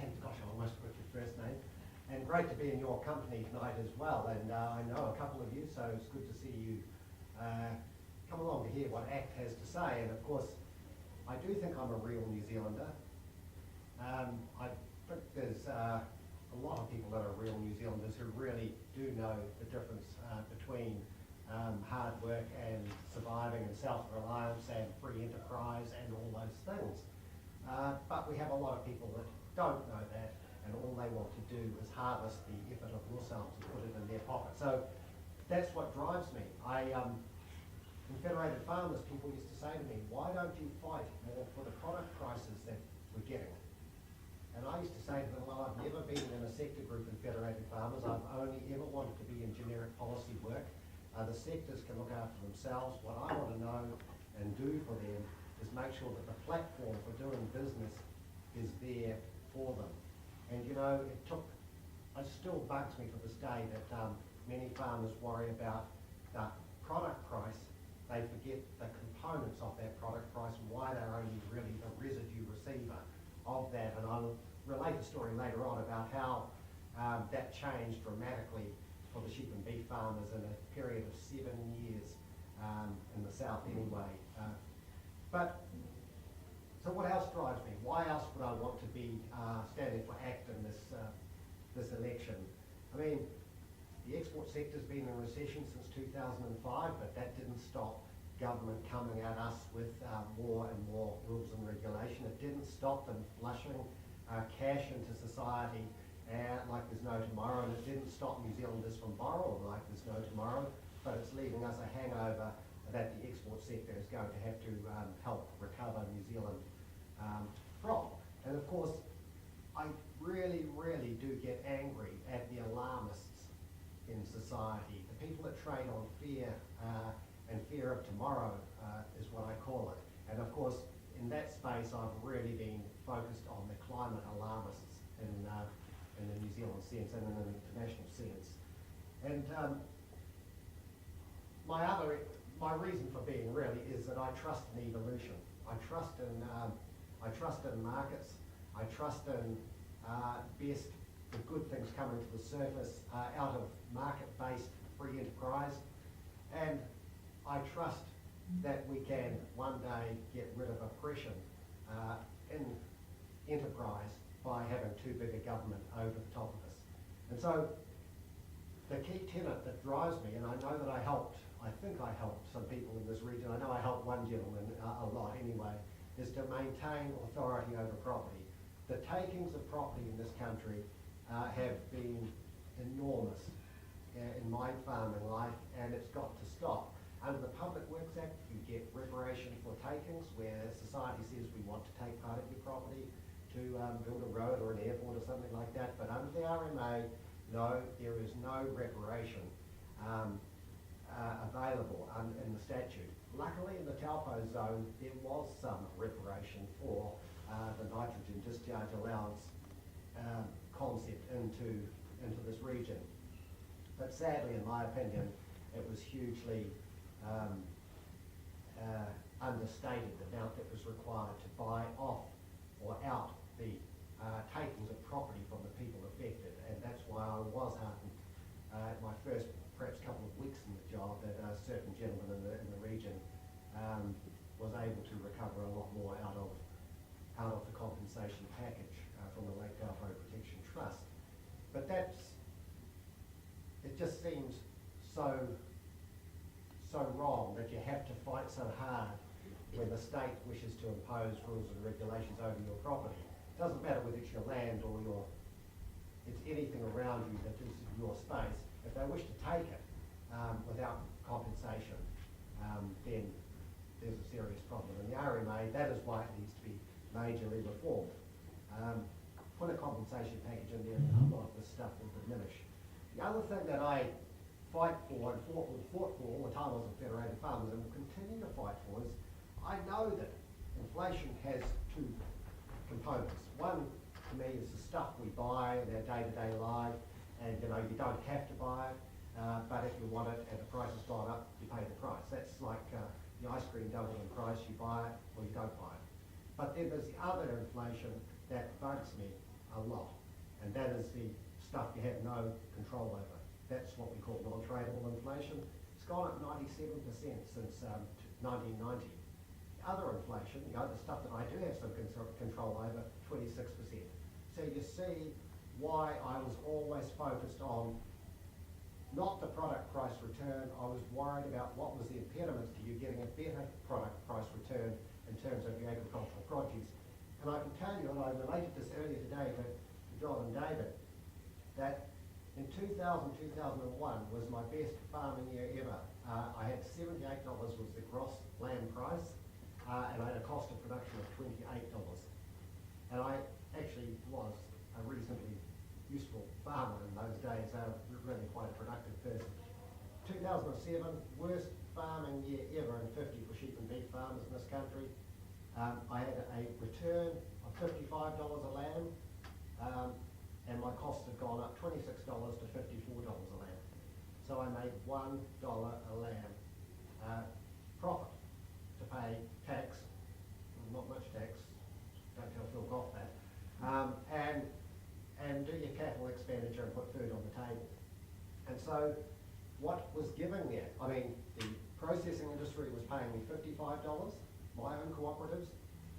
and gosh, I almost forgot your first name. And great to be in your company tonight as well. And I know a couple of you, so it's good to see you come along to hear what ACT has to say. And of course, I do think I'm a real New Zealander. I think there's a lot of people that are real New Zealanders who really do know the difference between hard work and surviving and self-reliance and free enterprise and all those things. But we have a lot of people that don't know that, and all they want to do is harvest the effort of yourselves and put it in their pocket. So that's what drives me. Confederated farmers, people used to say to me, why don't you fight more for the product prices that we're getting? And I used to say to them, well, I've never been in a sector group in Federated Farmers. I've only ever wanted to be in generic policy work. The sectors can look after themselves. What I want to know and do for them is make sure that the platform for doing business is there for them. And you know, it still bugs me to this day that many farmers worry about the product price. They forget the components of that product price and why they're only really the residue receiver of that. And I'll relate a story later on about how that changed dramatically for the sheep and beef farmers in a period of 7 years in the south anyway. So what else drives me? Why else would I want to be standing for ACT in this election? I mean, the export sector's been in recession since 2005, but that didn't stop government coming at us with more and more rules and regulation. It didn't stop them flushing cash into society like there's no tomorrow, and it didn't stop New Zealanders from borrowing like there's no tomorrow, but it's leaving us a hangover that the export sector is going to have to help recover New Zealand from. And of course, I really, really do get angry at the alarmists in society, the people that trade on fear and fear of tomorrow is what I call it. And of course, in that space, I've really been focused on the climate alarmists in the New Zealand sense and in an international sense. And my reason for being really is that I trust in evolution. I trust in markets. I trust in the good things coming to the surface out of market-based free enterprise. And I trust that we can one day get rid of oppression in enterprise by having too big a government over the top of us. And so the key tenet that drives me, and I know that I think I helped some people in this region, I know I helped one gentleman a lot anyway, is to maintain authority over property. The takings of property in this country have been enormous in my farming life, and it's got to stop. Under the Public Works Act, you get reparation for takings, where society says we want to take part of your property to build a road or an airport or something like that. But under the RMA, no, there is no reparation available in the statute. Luckily, in the Taupo zone, there was some reparation for the nitrogen discharge allowance concept into this region. But sadly, in my opinion, it was hugely understated the amount that was required to buy off or out the takings of property from the people affected. And that's why I was heartened at my first perhaps couple of weeks in the job that a certain gentleman in the region was able to recover a lot more out of the compensation package from the Lake Taupo Protection Trust. But it just seems so wrong that you have to fight so hard when the state wishes to impose rules and regulations over your property. It doesn't matter whether it's your land or it's anything around you that is your space. If they wish to take it without compensation, then there's a serious problem. And the RMA, that is why it needs to be majorly reformed. Put a compensation package in there and a lot of this stuff will diminish. The other thing that I fight for and fought for all the time I was in Federated Farmers and will continue to fight for is I know that inflation has two components. One, to me, is the stuff we buy in our day-to-day life, and you don't have to buy it, but if you want it and the price has gone up, you pay the price. That's like the ice cream doubled in price, you buy it or you don't buy it. But then there's the other inflation that bugs me, a lot. And that is the stuff you have no control over. That's what we call non-tradable inflation. It's gone up 97% since 1990. Other inflation, the stuff that I do have some control over, 26%. So you see why I was always focused on not the product price return. I was worried about what was the impediments to you getting a better product price return in terms of your agricultural produce. And I can tell you, and I related this earlier today to John and David, that in 2000, 2001 was my best farming year ever. I had $78 was the gross land price, and I had a cost of production of $28. And I actually was a reasonably useful farmer in those days, really quite a productive person. 2007, worst farming year ever in 50 for sheep and beef farmers in this country. I had a return of $55 a lamb, and my costs had gone up $26 to $54 a lamb. So I made $1 a lamb profit to pay tax, not much tax, don't tell Phil Goff that, and do your capital expenditure and put food on the table. And so what was giving me it? I mean, the processing industry was paying me $55, my own cooperatives.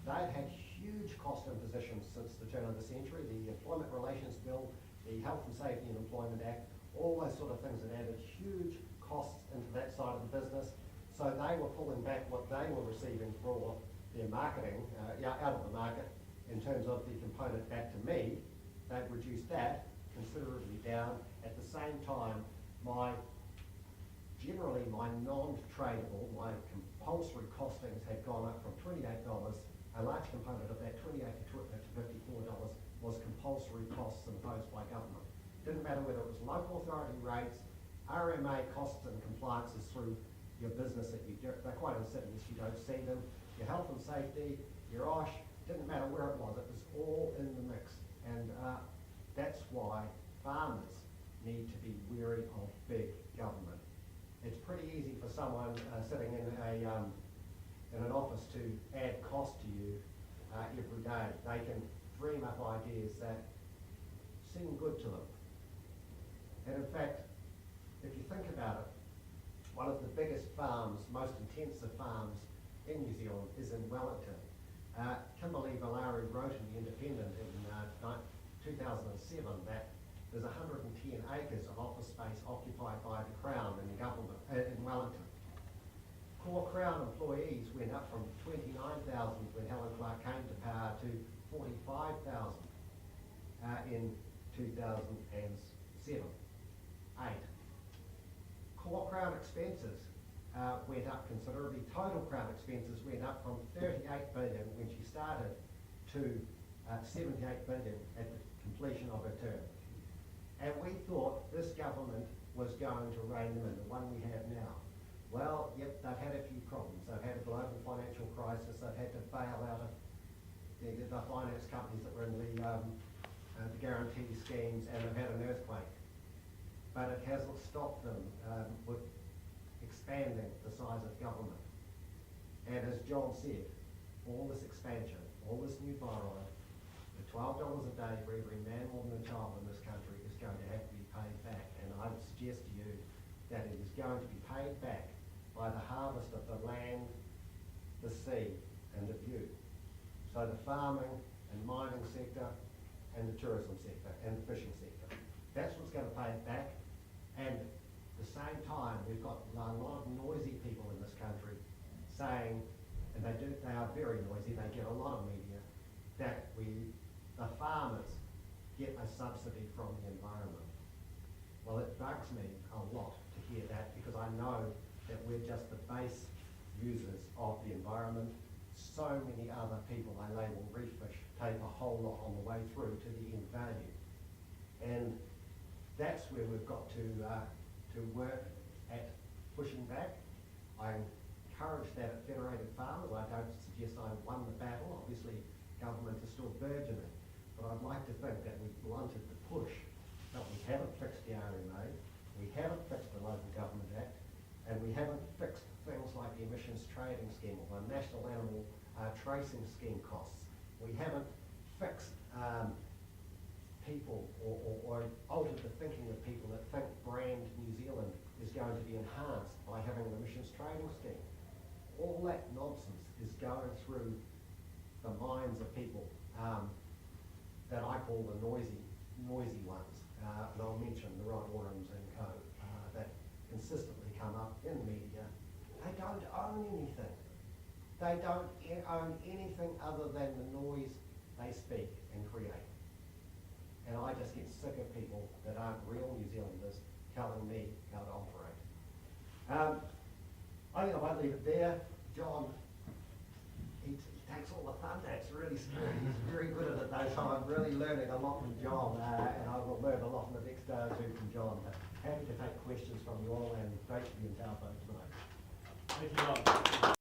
They'd had huge cost impositions since the turn of the century, the Employment Relations Bill, the Health and Safety and Employment Act, all those sort of things that added huge costs into that side of the business. So they were pulling back what they were receiving for their marketing, out of the market, in terms of the component back to me. They'd reduced that considerably down. At the same time, generally my non-tradable, my compulsory costings had gone up from $28. A large component of that, $28 to $54, was compulsory costs imposed by government. Didn't matter whether it was local authority rates, RMA costs and compliances through your business that you do. They're quite insidious, you don't see them. Your health and safety, your OSH, didn't matter where it was all in the mix. And that's why farmers need to be wary of big government. It's pretty easy for someone sitting in an office to add cost to you every day. They can dream up ideas that seem good to them. And in fact, if you think about it, one of the biggest farms, most intensive farms in New Zealand is in Wellington. Kimberly Valari wrote in The Independent in 2007 that there's 110 acres of office space occupied by the Crown and the government in Wellington. Core Crown employees went up from 29,000 when Helen Clark came to power to 45,000 in 2007, 8. Core Crown expenses went up considerably. Total Crown expenses went up from 38 billion when she started to 78 billion at the completion of her term. And we thought this government was going to rein them in, the one we have now. Well, yep, they've had a few problems. They've had a global financial crisis. They've had to bail out of the finance companies that were in the guarantee schemes, and they've had an earthquake. But it hasn't stopped them with expanding the size of government. And as John said, all this expansion, all this new borrowing, the $12 a day for every man, woman and child in this country is going to have to be paid back. And I would suggest to you that it is going to be paid back by the harvest of the land, the sea and the view. So the farming and mining sector and the tourism sector and the fishing sector. That's what's going to pay it back. And at the same time, we've got a lot of noisy people in this country saying, and they are very noisy, they get a lot of media, that the farmers get a subsidy from the environment. Well, it bugs me a lot to hear that, because I know that we're just the base users of the environment. So many other people I label reef fish take a whole lot on the way through to the end value. And that's where we've got to work at pushing back. I encourage that at Federated Farmers. I don't suggest I won the battle. Obviously, government is still burgeoning. But I'd like to think that we've blunted the push. But we haven't fixed the RMA, we haven't fixed the Local Government Act, and we haven't fixed things like the emissions trading scheme or the National Animal Tracing Scheme costs. We haven't fixed people or altered the thinking of people that think brand New Zealand is going to be enhanced by having an emissions trading scheme. All that nonsense is going through the minds of people that I call the noisy ones. And I'll mention the Rod Orams and co. That consistently come up in the media. They don't own anything. They don't own anything other than the noise they speak and create. And I just get sick of people that aren't real New Zealanders telling me how to operate. I think I might leave it there. John, he takes all the thunder. It's really scary. He's very good at it though, so I'm really learning a lot from John, and I will learn a lot in the next day or two from John. But happy to take questions from you all, and great to be in Taupo tonight. Thank you, Rob.